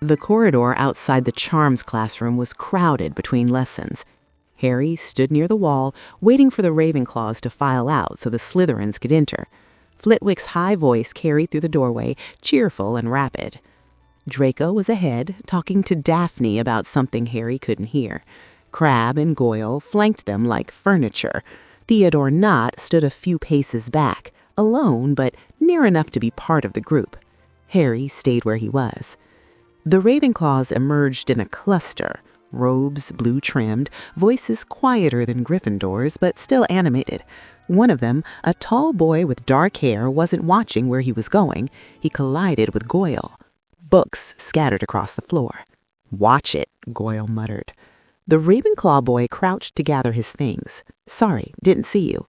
The corridor outside the charms classroom was crowded between lessons. Harry stood near the wall, waiting for the Ravenclaws to file out so the Slytherins could enter. Flitwick's high voice carried through the doorway, cheerful and rapid. Draco was ahead, talking to Daphne about something Harry couldn't hear. Crabbe and Goyle flanked them like furniture. Theodore Nott stood a few paces back, alone but near enough to be part of the group. Harry stayed where he was. The Ravenclaws emerged in a cluster, robes blue-trimmed, voices quieter than Gryffindor's but still animated. One of them, a tall boy with dark hair, wasn't watching where he was going. He collided with Goyle. Books scattered across the floor. "Watch it," Goyle muttered. The Ravenclaw boy crouched to gather his things. "Sorry, didn't see you."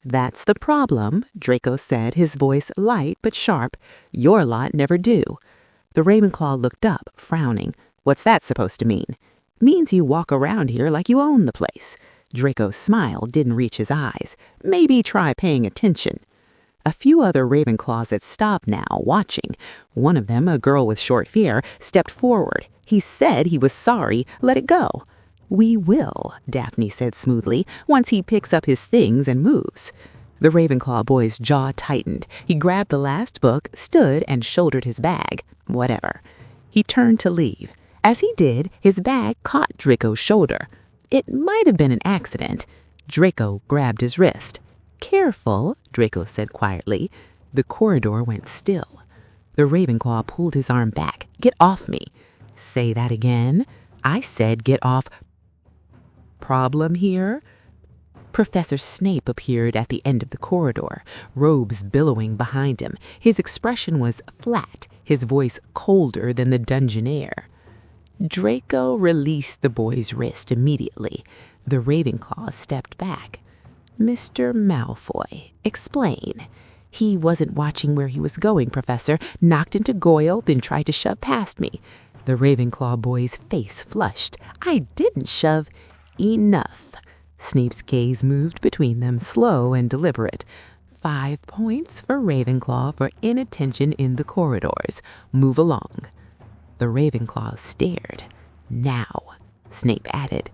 "That's the problem," Draco said, his voice light but sharp. "Your lot never do." The Ravenclaw looked up, frowning. "What's that supposed to mean?" "Means you walk around here like you own the place." Draco's smile didn't reach his eyes. "Maybe try paying attention." A few other Ravenclaws had stopped now, watching. One of them, a girl with short hair, stepped forward. "He said he was sorry. Let it go." "We will," Daphne said smoothly, "once he picks up his things and moves." The Ravenclaw boy's jaw tightened. He grabbed the last book, stood, and shouldered his bag. Whatever. He turned to leave. As he did, his bag caught Draco's shoulder. It might have been an accident. Draco grabbed his wrist. "Careful," Draco said quietly. The corridor went still. The Ravenclaw pulled his arm back. "Get off me." "Say that again." "I said get off." "Problem here?" Professor Snape appeared at the end of the corridor, robes billowing behind him. His expression was flat, his voice colder than the dungeon air. Draco released the boy's wrist immediately. The Ravenclaw stepped back. "Mr. Malfoy, explain." "He wasn't watching where he was going, Professor. Knocked into Goyle, then tried to shove past me." The Ravenclaw boy's face flushed. "I didn't shove." "Enough." Snape's gaze moved between them, slow and deliberate. 5 points for Ravenclaw for inattention in the corridors. Move along. The Ravenclaw stared. "Now," Snape added.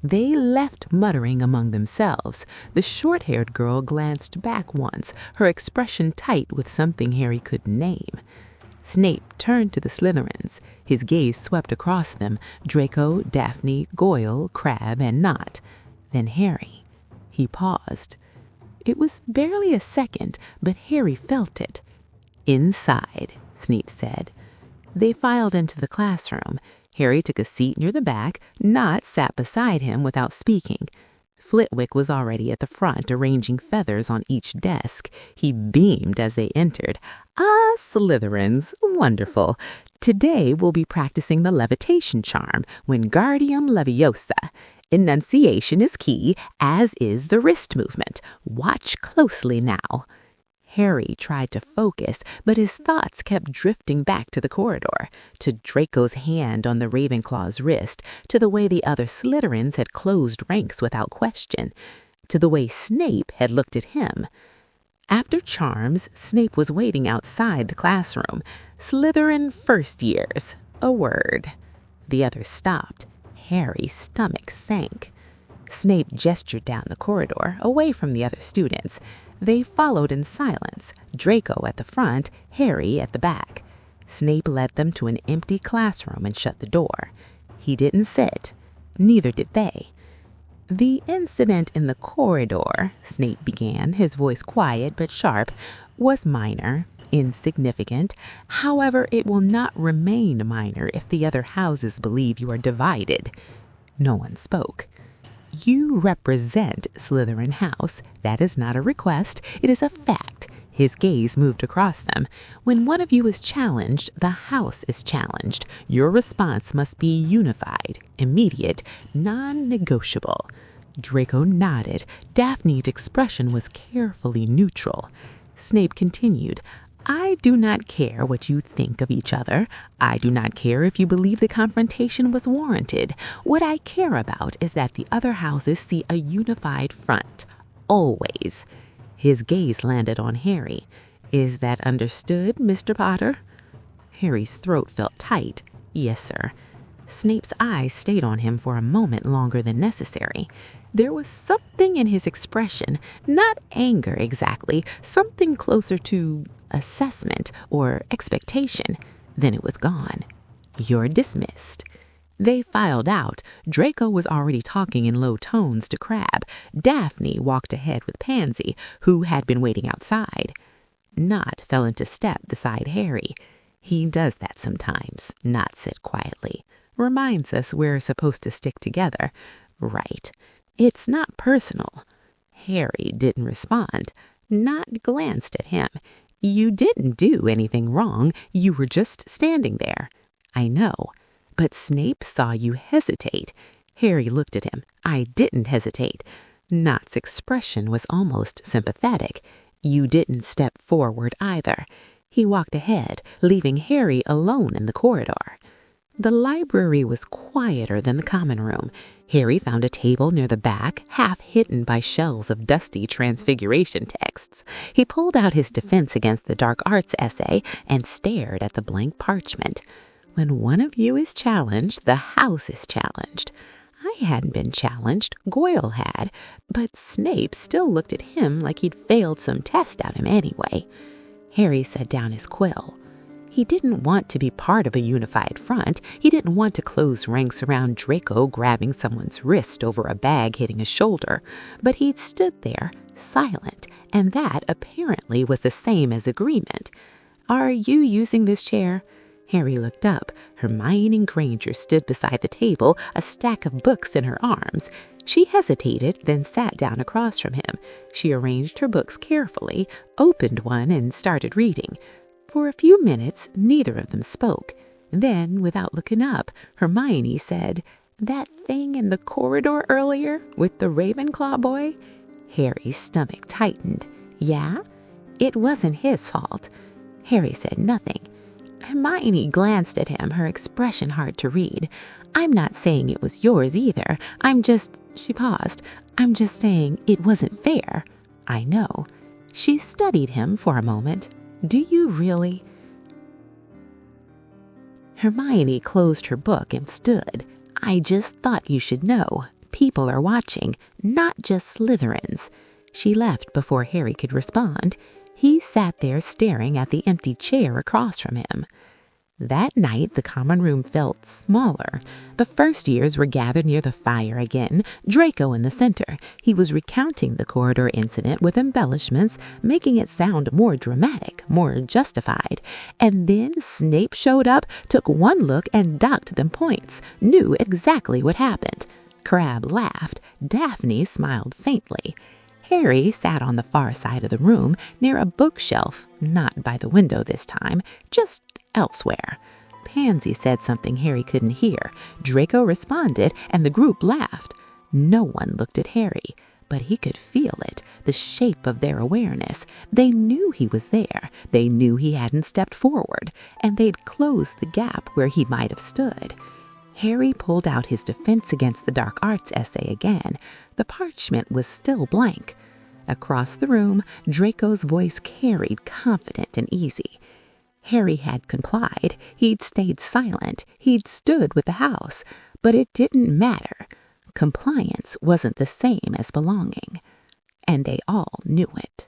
They left muttering among themselves. The short-haired girl glanced back once, her expression tight with something Harry couldn't name. Snape turned to the Slytherins. His gaze swept across them, Draco, Daphne, Goyle, Crabbe, and Nott. Then Harry. He paused. It was barely a second, but Harry felt it. "Inside," Snape said. They filed into the classroom. Harry took a seat near the back. Nott sat beside him without speaking. Flitwick was already at the front, arranging feathers on each desk. He beamed as they entered. "Ah, Slytherins, wonderful. Today we'll be practicing the levitation charm, Wingardium Leviosa. Enunciation is key, as is the wrist movement. Watch closely now." Harry tried to focus, but his thoughts kept drifting back to the corridor, to Draco's hand on the Ravenclaw's wrist, to the way the other Slytherins had closed ranks without question, to the way Snape had looked at him. After charms, Snape was waiting outside the classroom. "Slytherin first years. A word." The others stopped. Harry's stomach sank. Snape gestured down the corridor, away from the other students. They followed in silence, Draco at the front, Harry at the back. Snape led them to an empty classroom and shut the door. He didn't sit. Neither did they. "The incident in the corridor," Snape began, his voice quiet but sharp, "was minor, insignificant. However, it will not remain minor if the other houses believe you are divided." No one spoke. "You represent Slytherin House. That is not a request. It is a fact." His gaze moved across them. "When one of you is challenged, the house is challenged. Your response must be unified, immediate, non-negotiable." Draco nodded. Daphne's expression was carefully neutral. Snape continued. "I do not care what you think of each other. I do not care if you believe the confrontation was warranted. What I care about is that the other houses see a unified front. Always." His gaze landed on Harry. "Is that understood, Mr. Potter?" Harry's throat felt tight. "Yes, sir." Snape's eyes stayed on him for a moment longer than necessary. There was something in his expression, not anger exactly, something closer to assessment or expectation. Then it was gone. "You're dismissed." They filed out. Draco was already talking in low tones to Crabbe. Daphne walked ahead with Pansy, who had been waiting outside. Nott fell into step beside Harry. He does that sometimes, not sit quietly. Reminds us we're supposed to stick together. Right. It's not personal. Harry didn't respond. Nott glanced at him. "You didn't do anything wrong. You were just standing there." "I know. But Snape saw you hesitate." Harry looked at him. "I didn't hesitate." Nott's expression was almost sympathetic. "You didn't step forward either." He walked ahead, leaving Harry alone in the corridor. The library was quieter than the common room. Harry found a table near the back, half hidden by shelves of dusty Transfiguration texts. He pulled out his defense against the dark arts essay and stared at the blank parchment. When one of you is challenged, the house is challenged. I hadn't been challenged, Goyle had, but Snape still looked at him like he'd failed some test at him anyway. Harry set down his quill. He didn't want to be part of a unified front. He didn't want to close ranks around Draco grabbing someone's wrist over a bag hitting his shoulder. But he'd stood there, silent, and that apparently was the same as agreement. "Are you using this chair?" Harry looked up. Hermione Granger stood beside the table, a stack of books in her arms. She hesitated, then sat down across from him. She arranged her books carefully, opened one, and started reading. For a few minutes, neither of them spoke. Then, without looking up, Hermione said, "That thing in the corridor earlier with the Ravenclaw boy?" Harry's stomach tightened. "Yeah?" "It wasn't his fault." Harry said nothing. Hermione glanced at him, her expression hard to read. "I'm not saying it was yours either. She paused. "I'm just saying it wasn't fair." "I know." She studied him for a moment. "Do you really?" Hermione closed her book and stood. "I just thought you should know. People are watching, not just Slytherins." She left before Harry could respond. He sat there staring at the empty chair across from him. That night, the common room felt smaller. The first years were gathered near the fire again, Draco in the center. He was recounting the corridor incident with embellishments, making it sound more dramatic, more justified. And then Snape showed up, took one look and docked them points, knew exactly what happened. Crabbe laughed. Daphne smiled faintly. Harry sat on the far side of the room, near a bookshelf, not by the window this time, just elsewhere. Pansy said something Harry couldn't hear. Draco responded, and the group laughed. No one looked at Harry, but he could feel it, the shape of their awareness. They knew he was there. They knew he hadn't stepped forward, and they'd closed the gap where he might have stood. Harry pulled out his defense against the dark arts essay again. The parchment was still blank. Across the room, Draco's voice carried, confident and easy. Harry had complied. He'd stayed silent. He'd stood with the house. But it didn't matter. Compliance wasn't the same as belonging. And they all knew it.